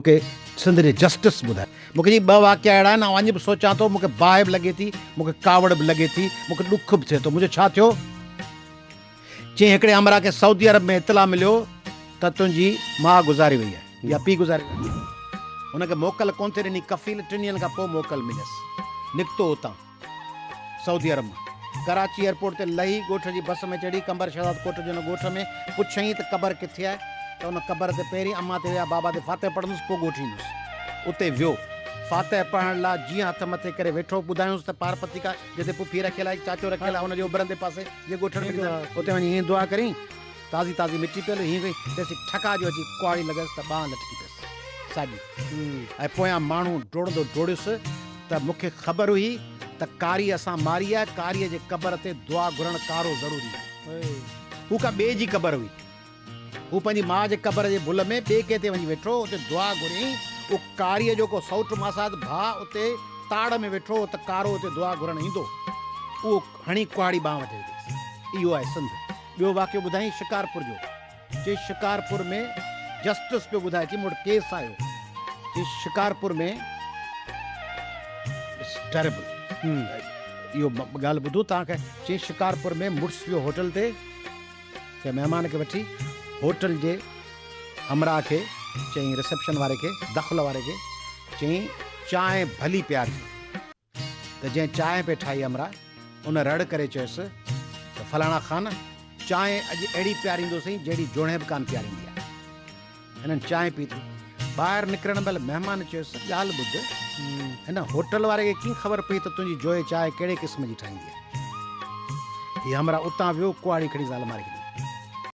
मूंखे सिंध जे जस्टिस ॿुधाए। मूंखे जी ॿ वाक़िया अहिड़ा आहिनि, अॼु बि सोचां थो, मूंखे बाहि बि लॻे थी, मूंखे कावड़ बि लॻे थी, मूंखे ॾुख बि थिए थो। मुंहिंजो छा थियो, चईं हिकिड़े अमरा खे सऊदी अरब में इतला मिलियो त तुंहिंजी माउ गुज़ारे वई आहे या पीउ गुज़ारे वई आहे। हुनखे मोकल कोन थिए ॾिनी, कफ़ील 3 ॾींहंनि खां पोइ मोकल मिलियसि। निकितो हुतां सऊदी अरब मां, कराची एयरपोर्ट ते लही, ॻोठ जी बस में चढ़ी, कंबर शहजाद कोट जे हुन ॻोठ में पुछईं त क़बर किथे आहे, त हुन क़बर ते पहिरीं अम्मा ते विया, बाबा ते फातिह पढ़ंदुसि, पोइ ॻोठ ईंदुसि। उते वियो, फातिह पढ़ण लाइ जीअं हथ मथे करे वेठो, ॿुधायूंसि त पारपती का जिते पुफी रखियल आहे, चाचो रखियल आहे, हुनजे उभरंदे पासे जे ॻोठ में उते वञी हीअं दुआ करी, ताज़ी ताज़ी मिटी पियल हीअं कई, तेसि ठका जो अची कुआड़ी लॻसि त ॿांह लटकी पियसि साॻी। ऐं पोयां माण्हू डोड़ंदो डोड़ियुसि त मूंखे ख़बर हुई त कारी असां मारी आहे, कारीअ जे क़बर ते दुआ घुरण कारो ज़रूरी आहे। हू का ॿिए जी क़बर हुई, हू पंहिंजी माउ जे क़बर जे भुल में ॿिए कंहिं ते वञी वेठो, उते दुआ घुरियईं। उहो कारीअ जो को सौट मासाद भाउ उते ताड़ में वेठो त कारो उते दुआ घुरण ईंदो, उहो हणी कुआड़ी ॿांह वठे ॾेसि। इहो आहे सिंध। ॿियो वाक़ियो ॿुधाई शिकारपुर जो, चई शिकारपुर में जस्टिस पियो ॿुधाए, चई मूं वटि केस आयो, चई शिकारपुर में टेरेबल, इहो ॻाल्हि ॿुधो तव्हांखे। चई शिकारपुर में मुड़ुसु वियो होटल ते, कंहिं महिमान खे वठी, होटल जे हमरा खे चई, रिसेप्शन वारे खे, दाख़िल वारे खे चई चांहि भली पियारजी। त जंहिं चांहि पे ठाही हमरा, उन रड़ करे चयुसि त फलाणा ख़ान, चांहि अॼु अहिड़ी पियारींदोसीं जहिड़ी जोणे बि कान पियारींदी आहे। हिननि चांहि पीती, ॿाहिरि निकिरण महिल महिमान चयुसि ॻाल्हि ॿुध, हिन होटल वारे खे कीअं ख़बर पई त तुंहिंजी जोए चांहि कहिड़े क़िस्म जी ठाहींदी आहे। हीअ हमरा उतां वियो, कुआड़ी खणी ज़ाल मारे